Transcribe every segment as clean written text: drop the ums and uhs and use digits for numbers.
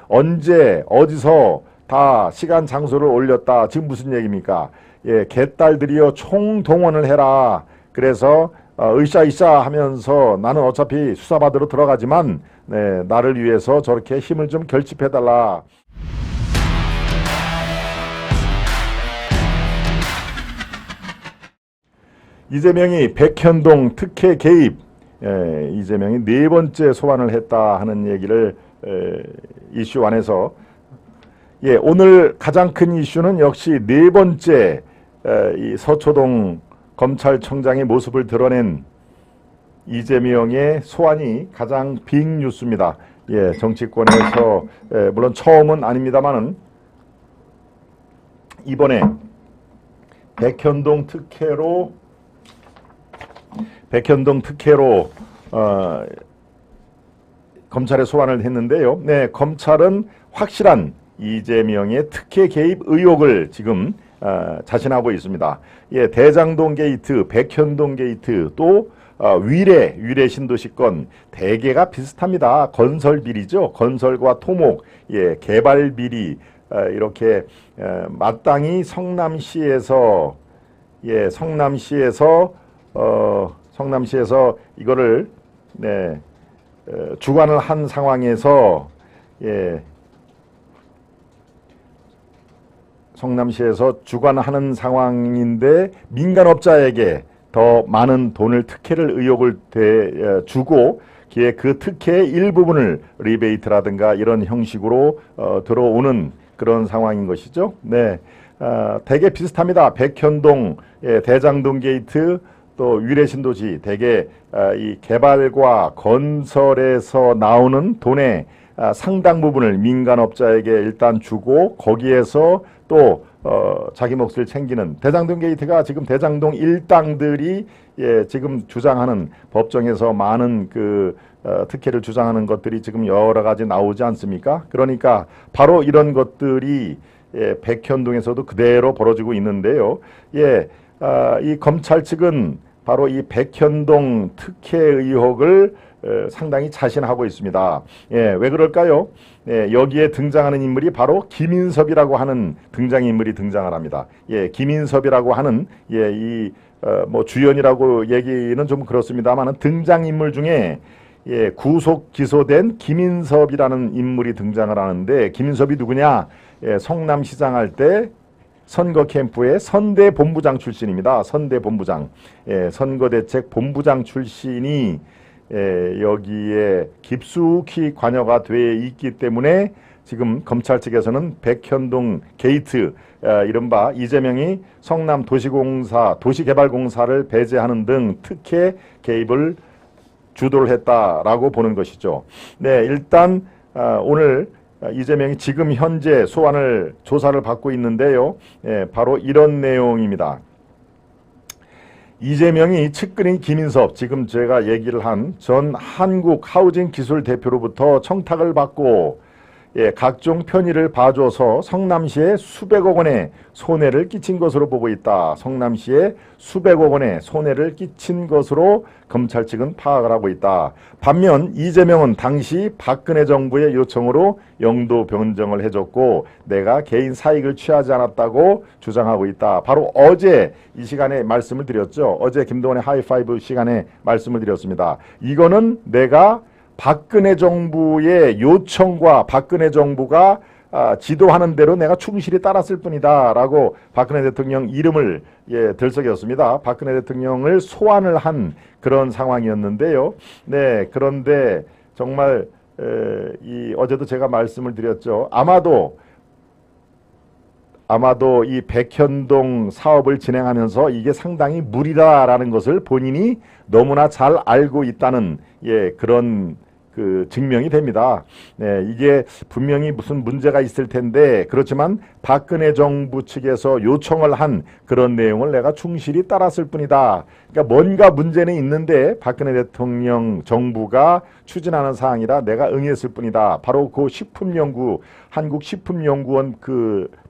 언제 어디서 다 시간 장소를 올렸다. 지금 무슨 얘기입니까? 예, 개딸들이여 총동원을 해라. 그래서 으쌰으쌰 하면서 나는 어차피 수사받으러 들어가지만 네, 나를 위해서 저렇게 힘을 좀 결집해달라. 이재명이 백현동 특혜 개입, 이재명이 네 번째 소환을 했다 하는 얘기를 이슈 안에서 오늘 가장 큰 이슈는 역시 네 번째 이 서초동 검찰청장의 모습을 드러낸 이재명의 소환이 가장 빅 뉴스입니다. 정치권에서 물론 처음은 아닙니다만은 이번에 백현동 특혜로 검찰에 소환을 했는데요. 네, 검찰은 확실한 이재명의 특혜 개입 의혹을 지금 자신하고 있습니다. 대장동 게이트, 백현동 게이트, 또 위례 신도시건 대개가 비슷합니다. 건설 비리죠. 건설과 토목, 개발 비리 이렇게 마땅히 성남시에서 이거를 주관을 한 상황에서 성남시에서 주관하는 상황인데 민간업자에게 더 많은 돈을 특혜를 의혹을 주고 그 특혜의 일부분을 리베이트라든가 이런 형식으로 들어오는 그런 상황인 것이죠. 네, 대개 비슷합니다. 백현동, 대장동 게이트, 또 위례신도시 대개 이 개발과 건설에서 나오는 돈의 상당 부분을 민간업자에게 일단 주고 거기에서 또 자기 몫을 챙기는 대장동 게이트가 지금 대장동 일당들이 지금 주장하는 법정에서 많은 특혜를 주장하는 것들이 지금 여러 가지 나오지 않습니까? 그러니까 바로 이런 것들이 백현동에서도 그대로 벌어지고 있는데요. 이 검찰 측은 바로 이 백현동 특혜 의혹을 상당히 자신하고 있습니다. 왜 그럴까요? 여기에 등장하는 인물이 바로 김인섭이라고 하는 등장인물이 등장을 합니다. 김인섭이라고 하는 뭐 주연이라고 얘기는 좀 그렇습니다만 등장인물 중에 구속 기소된 김인섭이라는 인물이 등장을 하는데 김인섭이 누구냐? 성남시장 할 때 선거 캠프의 선대 본부장 출신입니다. 선대 본부장, 선거대책 본부장 출신이 여기에 깊숙이 관여가 돼 있기 때문에 지금 검찰 측에서는 백현동 게이트, 이른바 이재명이 성남 도시개발공사를 배제하는 등 특혜 개입을 주도를 했다라고 보는 것이죠. 네, 일단 오늘 이재명이 지금 현재 조사를 받고 있는데요. 바로 이런 내용입니다. 이재명이 측근인 김인섭, 지금 제가 얘기를 한 전 한국하우징기술 대표로부터 청탁을 받고 각종 편의를 봐줘서 성남시에 수백억 원의 손해를 끼친 것으로 보고 있다. 성남시에 수백억 원의 손해를 끼친 것으로 검찰 측은 파악을 하고 있다. 반면 이재명은 당시 박근혜 정부의 요청으로 영도 변경을 해줬고 내가 개인 사익을 취하지 않았다고 주장하고 있다. 바로 어제 이 시간에 말씀을 드렸죠. 어제 김동완의 하이파이브 시간에 말씀을 드렸습니다. 이거는 내가 박근혜 정부의 요청과 박근혜 정부가 지도하는 대로 내가 충실히 따랐을 뿐이다 라고 박근혜 대통령 이름을 들썩였습니다. 박근혜 대통령을 소환을 한 그런 상황이었는데요. 네, 그런데 정말 어제도 제가 말씀을 드렸죠. 아마도 이 백현동 사업을 진행하면서 이게 상당히 무리다라는 것을 본인이 너무나 잘 알고 있다는 그런 증명이 됩니다. 네, 이게 분명히 무슨 문제가 있을 텐데 그렇지만 박근혜 정부 측에서 요청을 한 그런 내용을 내가 충실히 따랐을 뿐이다. 그러니까 뭔가 문제는 있는데 박근혜 대통령 정부가 추진하는 사항이라 내가 응했을 뿐이다. 바로 그 한국식품연구원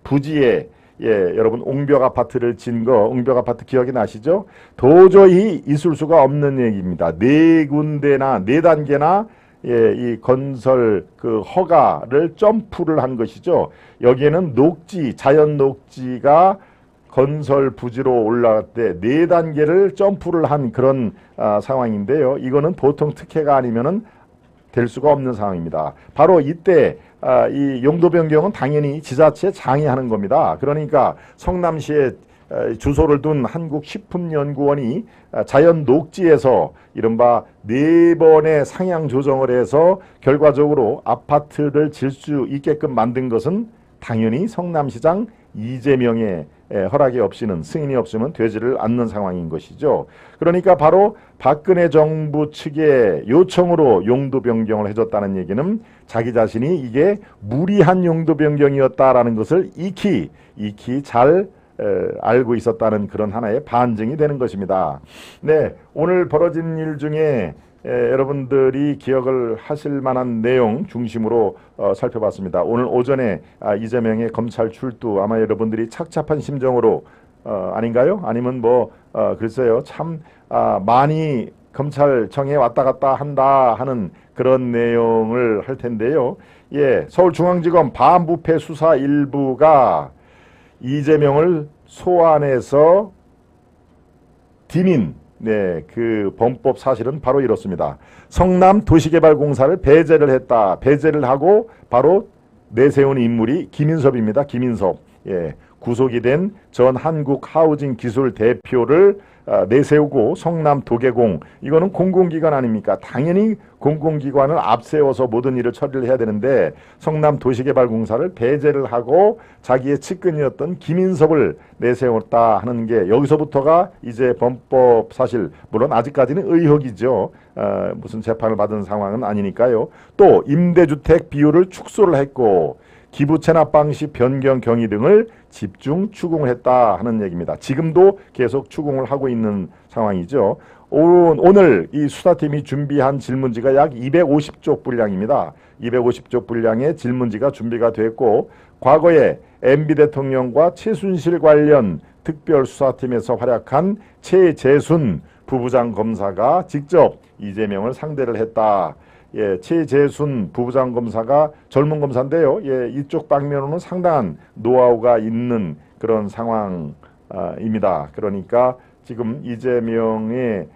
부지에 여러분 옹벽 아파트를 진 거, 옹벽 아파트 기억이 나시죠? 도저히 있을 수가 없는 얘기입니다. 네 단계나 예, 이 건설 그 허가를 점프를 한 것이죠. 여기에는 녹지, 자연 녹지가 건설 부지로 올라갈 때 4단계를 점프를 한 그런 상황인데요. 이거는 보통 특혜가 아니면은 될 수가 없는 상황입니다. 바로 이때 이 용도 변경은 당연히 지자체 장이 하는 겁니다. 그러니까 성남시에 주소를 둔 한국식품연구원이 자연 녹지에서 이른바 4번의 상향 조정을 해서 결과적으로 아파트를 질 수 있게끔 만든 것은 당연히 성남시장 이재명의 허락이 없이는, 승인이 없으면 되지를 않는 상황인 것이죠. 그러니까 바로 박근혜 정부 측의 요청으로 용도 변경을 해줬다는 얘기는 자기 자신이 이게 무리한 용도 변경이었다라는 것을 익히 잘 알고 있었다는 그런 하나의 반증이 되는 것입니다. 네, 오늘 벌어진 일 중에 여러분들이 기억을 하실 만한 내용 중심으로 살펴봤습니다. 오늘 오전에 이재명의 검찰 출두, 아마 여러분들이 착잡한 심정으로 아닌가요? 아니면 뭐 글쎄요, 참 많이 검찰청에 왔다 갔다 한다 하는 그런 내용을 할 텐데요. 예, 서울중앙지검 반부패 수사 일부가 이재명을 소환해서 디민, 네, 그 범법 사실은 바로 이렇습니다. 성남 도시개발공사를 배제를 했다. 배제를 하고 바로 내세운 인물이 김인섭입니다. 김인섭. 예, 구속이 된 전 한국하우징기술 대표를 내세우고 성남 도계공, 이거는 공공기관 아닙니까? 당연히 공공기관을 앞세워서 모든 일을 처리를 해야 되는데 성남 도시개발공사를 배제를 하고 자기의 측근이었던 김인섭을 내세웠다 하는 게 여기서부터가 이제 범법 사실, 물론 아직까지는 의혹이죠. 무슨 재판을 받은 상황은 아니니까요. 또 임대주택 비율을 축소를 했고 기부 체납 방식 변경 경위 등을 집중 추궁을 했다 하는 얘기입니다. 지금도 계속 추궁을 하고 있는 상황이죠. 오늘 이 수사팀이 준비한 질문지가 약 250쪽 분량입니다. 250쪽 분량의 질문지가 준비가 됐고, 과거에 MB 대통령과 최순실 관련 특별수사팀에서 활약한 최재순 부부장 검사가 직접 이재명을 상대를 했다. 예, 최재순 부부장 검사가 젊은 검사인데요. 예, 이쪽 방면으로는 상당한 노하우가 있는 그런 상황입니다. 그러니까 지금 이재명의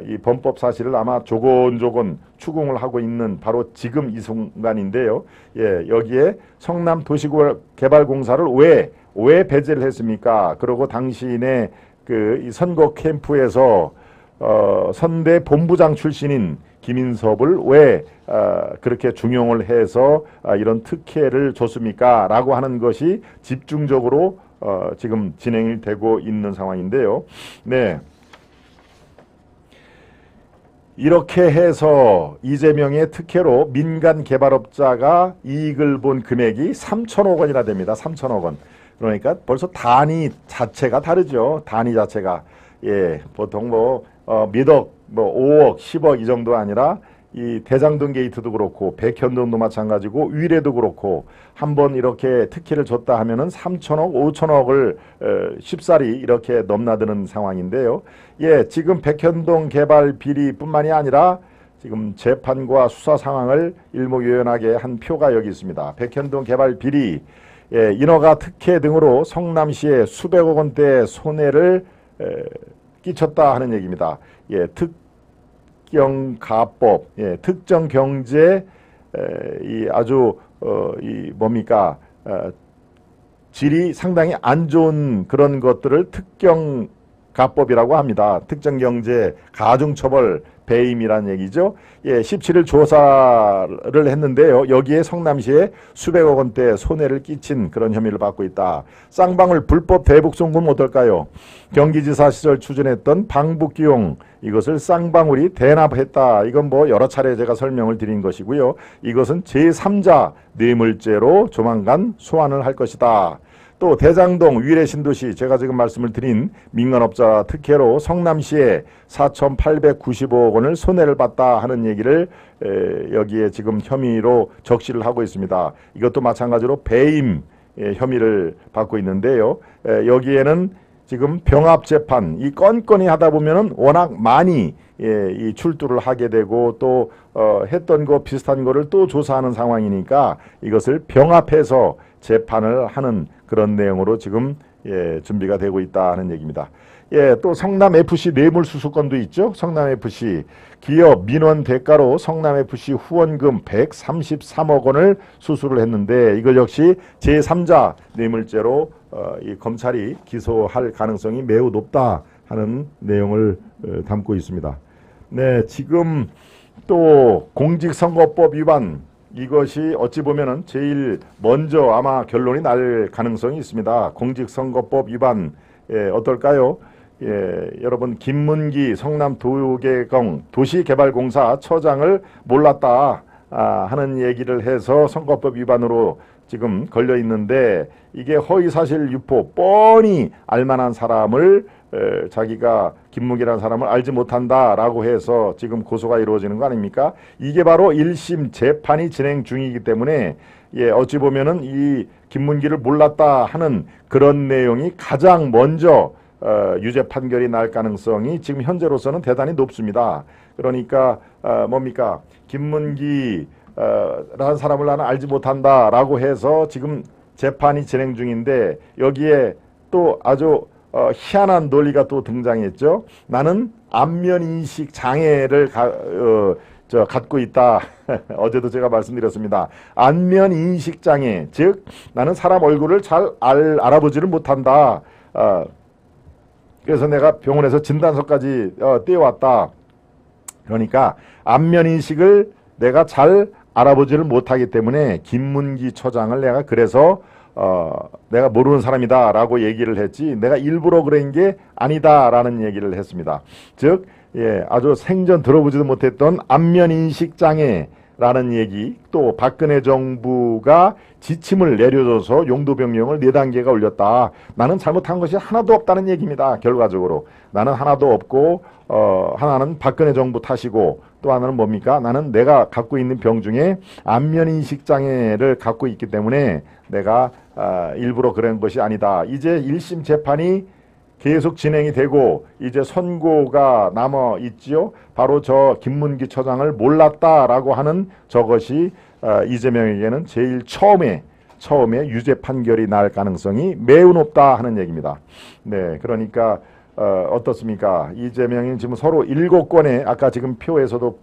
이 범법 사실을 아마 조곤조곤 추궁을 하고 있는 바로 지금 이 순간인데요. 예, 여기에 성남 도시개발공사를 왜 배제를 했습니까? 그리고 당신의 그 이 선거 캠프에서 선대 본부장 출신인 김인섭을 왜 그렇게 중용을 해서 이런 특혜를 줬습니까? 라고 하는 것이 집중적으로 지금 진행이 되고 있는 상황인데요. 네. 이렇게 해서 이재명의 특혜로 민간 개발업자가 이익을 본 금액이 3천억 원이나 됩니다. 3천억 원. 그러니까 벌써 단위 자체가 다르죠. 단위 자체가. 예, 보통 몇억, 5억, 10억 이 정도 아니라 이 대장동 게이트도 그렇고 백현동도 마찬가지고 위례도 그렇고 한번 이렇게 특혜를 줬다 하면은 3천억, 5천억을 쉽사리 이렇게 넘나드는 상황인데요. 예, 지금 백현동 개발 비리뿐만이 아니라 지금 재판과 수사 상황을 일목요연하게 한 표가 여기 있습니다. 백현동 개발 비리, 예, 인허가 특혜 등으로 성남시에 수백억 원대 손해를 끼쳤다 하는 얘기입니다. 예, 특경가법, 예, 특정 경제, 이 아주 이 뭡니까, 질이 상당히 안 좋은 그런 것들을 특경가법이라고 합니다. 특정 경제 가중처벌 배임이라는 얘기죠. 예, 17일 조사를 했는데요. 여기에 성남시에 수백억 원대 손해를 끼친 그런 혐의를 받고 있다. 쌍방울 불법 대북 송금 어떨까요? 경기지사 시절 추진했던 방북기용, 이것을 쌍방울이 대납했다. 이건 여러 차례 제가 설명을 드린 것이고요. 이것은 제3자 뇌물죄로 조만간 소환을 할 것이다. 또 대장동 위례 신도시, 제가 지금 말씀을 드린 민간업자 특혜로 성남시에 4,895억 원을 손해를 봤다 하는 얘기를 여기에 지금 혐의로 적시를 하고 있습니다. 이것도 마찬가지로 배임 혐의를 받고 있는데요. 여기에는 지금 병합 재판 이 건건이 하다 보면은 워낙 많이 이 출두를 하게 되고 또 했던 거 비슷한 거를 또 조사하는 상황이니까 이것을 병합해서 재판을 하는 그런 내용으로 지금 준비가 되고 있다 하는 얘기입니다. 또 성남FC 뇌물수수건도 있죠. 성남FC 기업 민원 대가로 성남FC 후원금 133억 원을 수수를 했는데 이걸 역시 제3자 뇌물죄로 이 검찰이 기소할 가능성이 매우 높다 하는 내용을 담고 있습니다. 네, 지금 또 공직선거법 위반 이것이 어찌 보면은 제일 먼저 아마 결론이 날 가능성이 있습니다. 공직선거법 위반 어떨까요? 여러분 김문기 성남도계공 도시개발공사 처장을 몰랐다 하는 얘기를 해서 선거법 위반으로 지금 걸려 있는데 이게 허위사실 유포 뻔히 알만한 사람을 자기가 김문기라는 사람을 알지 못한다라고 해서 지금 고소가 이루어지는 거 아닙니까? 이게 바로 1심 재판이 진행 중이기 때문에 어찌 보면은 이 김문기를 몰랐다 하는 그런 내용이 가장 먼저 유죄 판결이 날 가능성이 지금 현재로서는 대단히 높습니다. 그러니까 뭡니까? 김문기 라는 사람을 나는 알지 못한다라고 해서 지금 재판이 진행 중인데 여기에 또 아주 희한한 논리가 또 등장했죠. 나는 안면인식 장애를 갖고 있다. 어제도 제가 말씀드렸습니다. 안면인식 장애, 즉 나는 사람 얼굴을 잘 알아보지를 못한다. 그래서 내가 병원에서 진단서까지 떼어왔다. 그러니까 안면인식을 내가 잘 알아보지를 못하기 때문에 김문기 처장을 내가 그래서 내가 모르는 사람이다 라고 얘기를 했지 내가 일부러 그런 게 아니다 라는 얘기를 했습니다. 즉 아주 생전 들어보지도 못했던 안면인식 장애라는 얘기, 또 박근혜 정부가 지침을 내려줘서 용도변경을 4단계가 올렸다. 나는 잘못한 것이 하나도 없다는 얘기입니다. 결과적으로 나는 하나도 없고 하나는 박근혜 정부 탓이고 또 하나는 뭡니까? 나는 내가 갖고 있는 병 중에 안면인식 장애를 갖고 있기 때문에 내가 일부러 그런 것이 아니다. 이제 1심 재판이 계속 진행이 되고 이제 선고가 남아 있지요. 바로 저 김문기 처장을 몰랐다라고 하는 저것이 이재명에게는 제일 처음에 유죄 판결이 날 가능성이 매우 높다 하는 얘기입니다. 네, 그러니까 어떻습니까? 이재명이 지금 서로 7건의 아까 지금 표에서도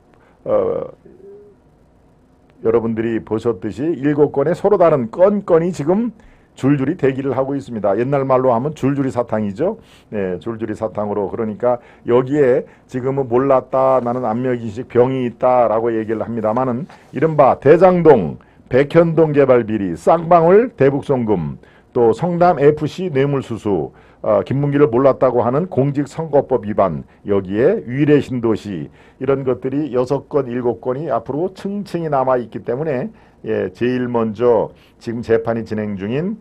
여러분들이 보셨듯이 7건의 서로 다른 건이 지금 줄줄이 대기를 하고 있습니다. 옛날 말로 하면 줄줄이 사탕이죠. 네, 줄줄이 사탕으로. 그러니까 여기에 지금은 몰랐다, 나는 안면인식 병이 있다라고 얘기를 합니다만은 이른바 대장동, 백현동 개발 비리, 쌍방울 대북송금, 또 성남FC 뇌물수수, 김문기를 몰랐다고 하는 공직선거법 위반, 여기에 위례신도시 이런 것들이 6건, 7건이 앞으로 층층이 남아있기 때문에 제일 먼저 지금 재판이 진행 중인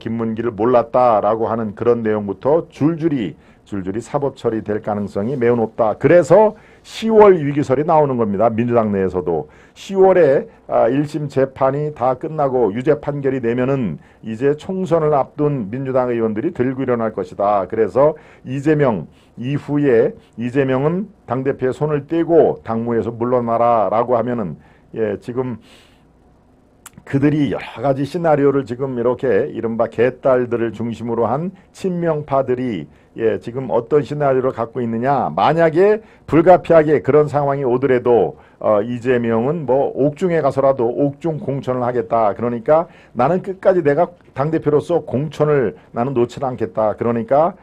김문기를 몰랐다라고 하는 그런 내용부터 줄줄이 사법 처리될 가능성이 매우 높다. 그래서 10월 위기설이 나오는 겁니다. 민주당 내에서도 10월에 1심 재판이 다 끝나고 유죄 판결이 내면은 이제 총선을 앞둔 민주당 의원들이 들고 일어날 것이다. 그래서 이재명 이후에 이재명은 당대표의 손을 떼고 당무에서 물러나라 라고 하면은 지금 그들이 여러 가지 시나리오를 지금 이렇게 이른바 개딸들을 중심으로 한 친명파들이 지금 어떤 시나리오를 갖고 있느냐. 만약에 불가피하게 그런 상황이 오더라도 이재명은 뭐 옥중에 가서라도 옥중 공천을 하겠다. 그러니까 나는 끝까지 내가 당대표로서 공천을 나는 놓지 않겠다. 그러니까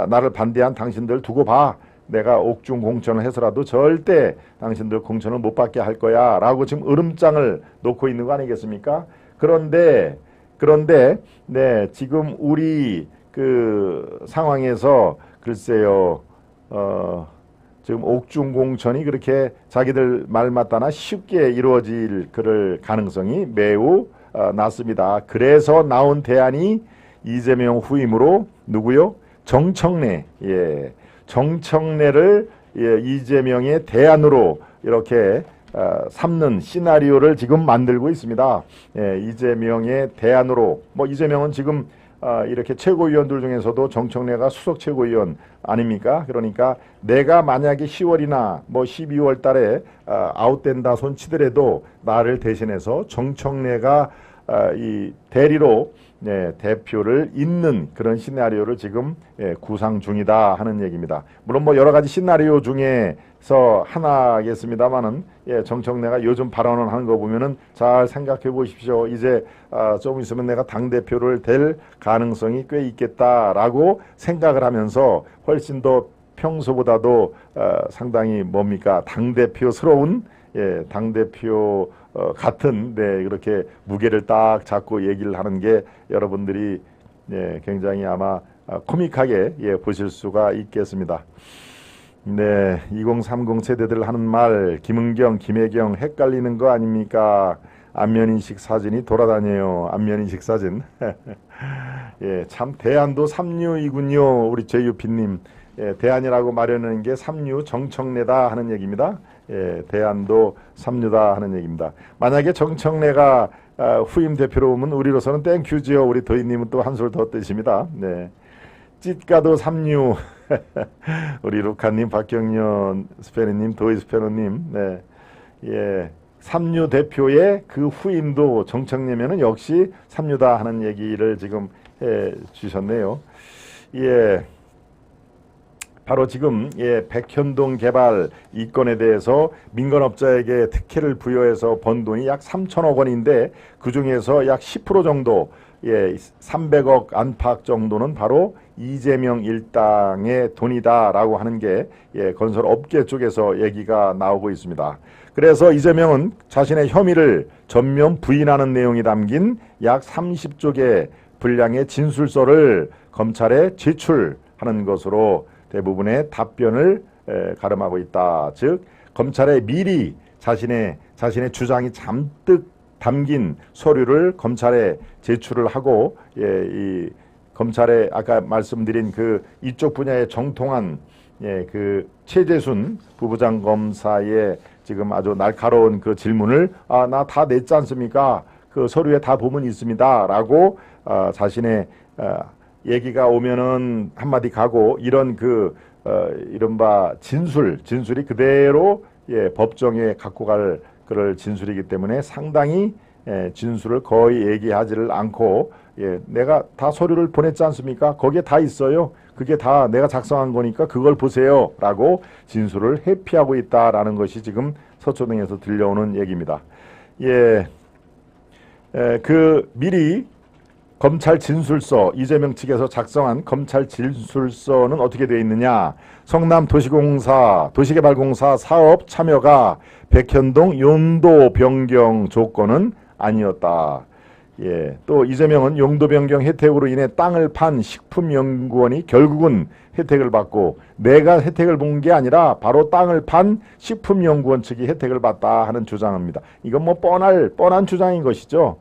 나를 반대한 당신들 두고 봐. 내가 옥중 공천을 해서라도 절대 당신들 공천을 못 받게 할 거야 라고 지금 으름장을 놓고 있는 거 아니겠습니까? 그런데 네, 지금 우리 그 상황에서 글쎄요 지금 옥중 공천이 그렇게 자기들 말 맞다나 쉽게 이루어질 그럴 가능성이 매우 낮습니다. 그래서 나온 대안이 이재명 후임으로 누구요? 정청래. 정청래를 이재명의 대안으로 이렇게 삼는 시나리오를 지금 만들고 있습니다. 이재명의 대안으로 뭐 이재명은 지금 이렇게 최고위원들 중에서도 정청래가 수석 최고위원 아닙니까? 그러니까 내가 만약에 10월이나 뭐 12월 달에 아웃된다 손치더라도 나를 대신해서 정청래가 이 대리로 대표를 잇는 그런 시나리오를 지금 구상 중이다 하는 얘기입니다. 물론 뭐 여러 가지 시나리오 중에서 하나겠습니다만은 정청래가 요즘 발언을 하는 거 보면은 잘 생각해 보십시오. 이제 좀 있으면 내가 당대표를 될 가능성이 꽤 있겠다라고 생각을 하면서 훨씬 더 평소보다도 상당히 뭡니까 당대표스러운 당대표 같은 그렇게 무게를 딱 잡고 얘기를 하는 게 여러분들이 굉장히 아마 코믹하게 보실 수가 있겠습니다. 2030 세대들 하는 말 김은경, 김혜경 헷갈리는 거 아닙니까? 안면인식 사진이 돌아다녀요. 안면인식 사진. 참 대안도 삼류이군요. 우리 제유피님. 대안이라고 말하는 게 삼류 정청래다 하는 얘기입니다. 대안도 삼류다 하는 얘기입니다. 만약에 정청래가 후임 대표로 오면 우리로서는 땡큐지요. 우리 도희님은 또 한술 더 뜨십니다. 찢가도 삼류. 우리 루카님, 박경련 스페너님, 도희 스페너님. 삼류 대표의 그 후임도 정청래면은 역시 삼류다 하는 얘기를 지금 해 주셨네요. 바로 지금 백현동 개발 이건에 대해서 민간업자에게 특혜를 부여해서 번 돈이 약 3천억 원인데 그중에서 약 10% 정도 300억 안팎 정도는 바로 이재명 일당의 돈이다라고 하는 게 건설업계 쪽에서 얘기가 나오고 있습니다. 그래서 이재명은 자신의 혐의를 전면 부인하는 내용이 담긴 약 30쪽의 분량의 진술서를 검찰에 제출하는 것으로 대부분의 답변을 가름하고 있다. 즉 검찰에 미리 자신의 주장이 잔뜩 담긴 서류를 검찰에 제출을 하고 이 검찰에 아까 말씀드린 그 이쪽 분야에 정통한 그 최재순 부부장 검사의 지금 아주 날카로운 그 질문을 나 다 냈지 않습니까? 그 서류에 다 보면 있습니다라고 자신의 얘기가 오면은 한마디 가고 이런 그 이른바 진술이 그대로 법정에 갖고 갈 그럴 진술이기 때문에 상당히 진술을 거의 얘기하지를 않고 내가 다 서류를 보냈지 않습니까? 거기에 다 있어요. 그게 다 내가 작성한 거니까 그걸 보세요 라고 진술을 회피하고 있다라는 것이 지금 서초동에서 들려오는 얘기입니다. 그 미리 검찰 진술서, 이재명 측에서 작성한 검찰 진술서는 어떻게 되어 있느냐. 성남도시공사, 도시개발공사 사업 참여가 백현동 용도 변경 조건은 아니었다. 또 이재명은 용도 변경 혜택으로 인해 땅을 판 식품연구원이 결국은 혜택을 받고 내가 혜택을 본 게 아니라 바로 땅을 판 식품연구원 측이 혜택을 받다 하는 주장입니다. 이건 뭐 뻔한 주장인 것이죠.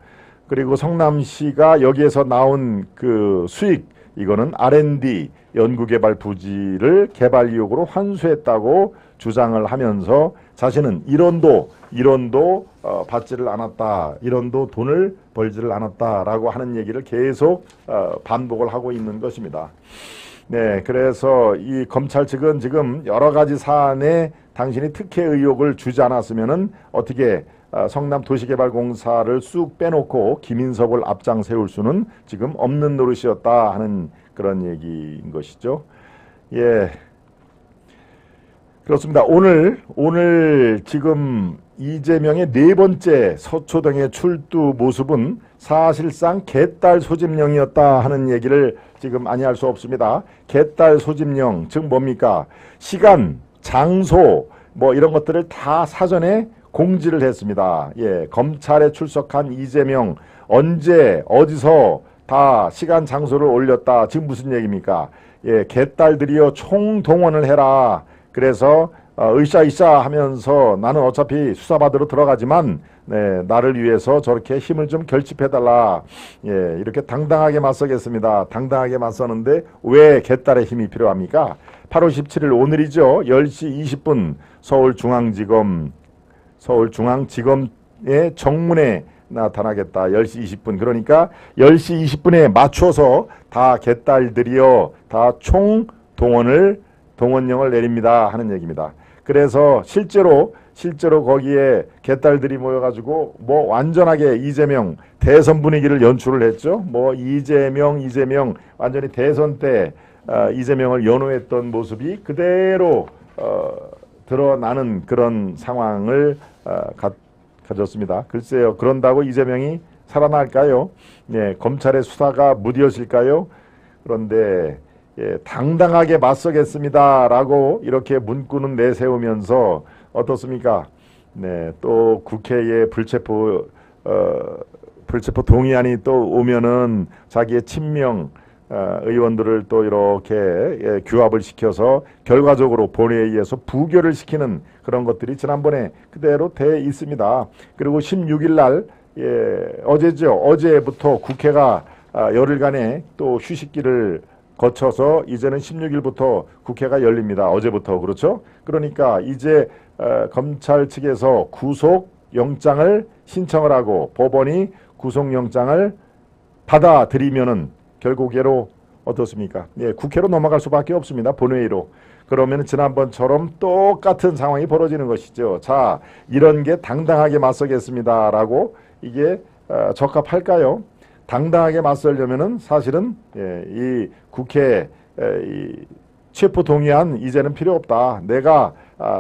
그리고 성남시가 여기에서 나온 그 수익 이거는 R&D 연구개발 부지를 개발 이용으로 환수했다고 주장을 하면서 자신은 1원도 받지를 않았다. 1원도 돈을 벌지를 않았다라고 하는 얘기를 계속 반복을 하고 있는 것입니다. 그래서 이 검찰 측은 지금 여러 가지 사안에 당신이 특혜 의혹을 주지 않았으면은 어떻게 성남도시개발공사를 쑥 빼놓고 김인석을 앞장 세울 수는 지금 없는 노릇이었다 하는 그런 얘기인 것이죠. 그렇습니다. 오늘 지금 이재명의 네 번째 서초동의 출두 모습은 사실상 개딸 소집령이었다 하는 얘기를 지금 아니할 수 없습니다. 개딸 소집령 즉 뭡니까? 시간, 장소 뭐 이런 것들을 다 사전에 공지를 했습니다. 검찰에 출석한 이재명 언제 어디서 다 시간 장소를 올렸다. 지금 무슨 얘기입니까? 개딸들이여 총동원을 해라. 그래서 으쌰으쌰 하면서 나는 어차피 수사받으러 들어가지만 나를 위해서 저렇게 힘을 좀 결집해달라. 이렇게 당당하게 맞서겠습니다. 당당하게 맞서는데 왜 개딸의 힘이 필요합니까? 8월 17일 오늘이죠. 10시 20분 서울중앙지검의 정문에 나타나겠다. 10시 20분. 그러니까 10시 20분에 맞춰서 다 개딸들이여 다 동원령을 내립니다 하는 얘기입니다. 그래서 실제로 거기에 개딸들이 모여가지고 뭐 완전하게 이재명 대선 분위기를 연출을 했죠. 뭐 이재명 완전히 대선 때 이재명을 연호했던 모습이 그대로 드러나는 그런 상황을 가졌습니다. 글쎄요, 그런다고 이재명이 살아날까요? 네, 검찰의 수사가 무디어질까요? 그런데 당당하게 맞서겠습니다라고 이렇게 문구는 내세우면서 어떻습니까? 네, 또 국회에 불체포 동의안이 또 오면은 자기의 친명 의원들을 또 이렇게 규합을 시켜서 결과적으로 본회의에서 부결을 시키는 그런 것들이 지난번에 그대로 돼 있습니다. 그리고 16일 날 어제죠. 어제부터 국회가 열흘간의 또 휴식기를 거쳐서 이제는 16일부터 국회가 열립니다. 어제부터. 그렇죠? 그러니까 이제 검찰 측에서 구속영장을 신청을 하고 법원이 구속영장을 받아들이면은 결국에로 어떻습니까? 예, 국회로 넘어갈 수밖에 없습니다. 본회의로. 그러면 지난번처럼 똑같은 상황이 벌어지는 것이죠. 자, 이런 게 당당하게 맞서겠습니다라고 이게 적합할까요? 당당하게 맞서려면은 사실은 이 국회 이 체포 동의안 이제는 필요 없다. 내가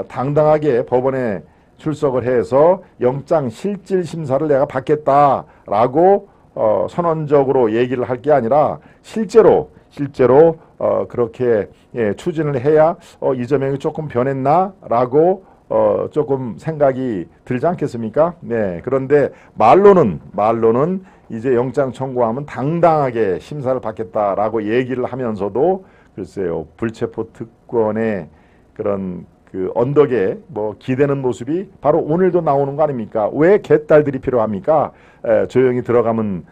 당당하게 법원에 출석을 해서 영장 실질 심사를 내가 받겠다라고 선언적으로 얘기를 할 게 아니라 실제로 그렇게 추진을 해야 이재명이 조금 변했나라고 조금 생각이 들지 않겠습니까? 네. 그런데 말로는 이제 영장 청구하면 당당하게 심사를 받겠다라고 얘기를 하면서도 글쎄요, 불체포 특권의 그런 그 언덕에 뭐 기대는 모습이 바로 오늘도 나오는 거 아닙니까? 왜 개딸들이 필요합니까? 조용히 들어가면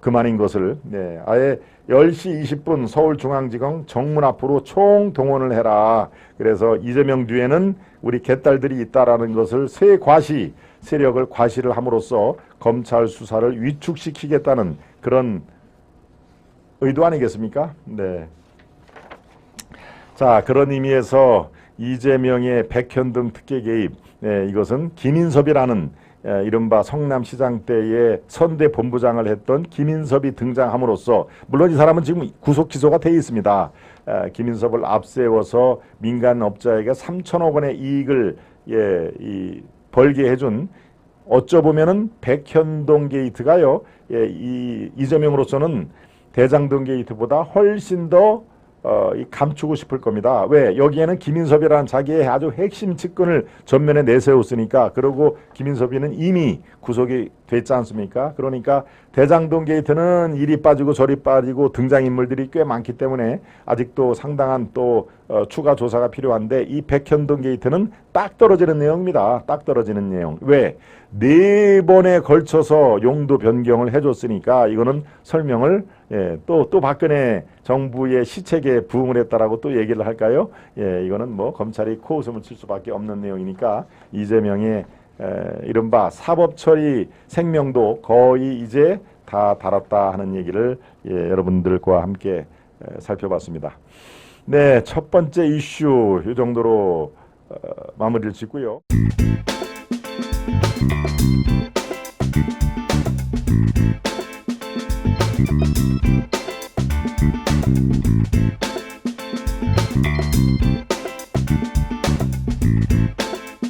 그만인 것을. 네, 아예 10시 20분 서울중앙지검 정문 앞으로 총동원을 해라. 그래서 이재명 뒤에는 우리 개딸들이 있다라는 것을 세력을 과시를 함으로써 검찰 수사를 위축시키겠다는 그런 의도 아니겠습니까? 네. 자, 그런 의미에서 이재명의 백현등 특혜 개입, 이것은 김인섭이라는 이른바 성남시장 때에 선대 본부장을 했던 김인섭이 등장함으로써, 물론 이 사람은 지금 구속 기소가 돼 있습니다. 김인섭을 앞세워서 민간업자에게 3천억 원의 이익을 벌게 해준, 어쩌보면은 백현동 게이트가요, 이재명으로서는 대장동 게이트보다 훨씬 더 감추고 싶을 겁니다. 왜? 여기에는 김인섭이라는 자기의 아주 핵심 측근을 전면에 내세웠으니까. 그리고 김인섭이는 이미 구속이 됐지 않습니까? 그러니까 대장동 게이트는 이리 빠지고 저리 빠지고 등장인물들이 꽤 많기 때문에 아직도 상당한 또 추가 조사가 필요한데, 이 백현동 게이트는 딱 떨어지는 내용입니다. 딱 떨어지는 내용. 왜? 4번에 걸쳐서 용도 변경을 해줬으니까 이거는 설명을 또 박근혜 정부의 시책에 부응을 했다라고 또 얘기를 할까요? 이거는 뭐 검찰이 코웃음을 칠 수밖에 없는 내용이니까 이재명의 이른바 사법처리 생명도 거의 이제 다 달았다 하는 얘기를 여러분들과 함께 살펴봤습니다. 네, 첫 번째 이슈 이 정도로 마무리를 짓고요.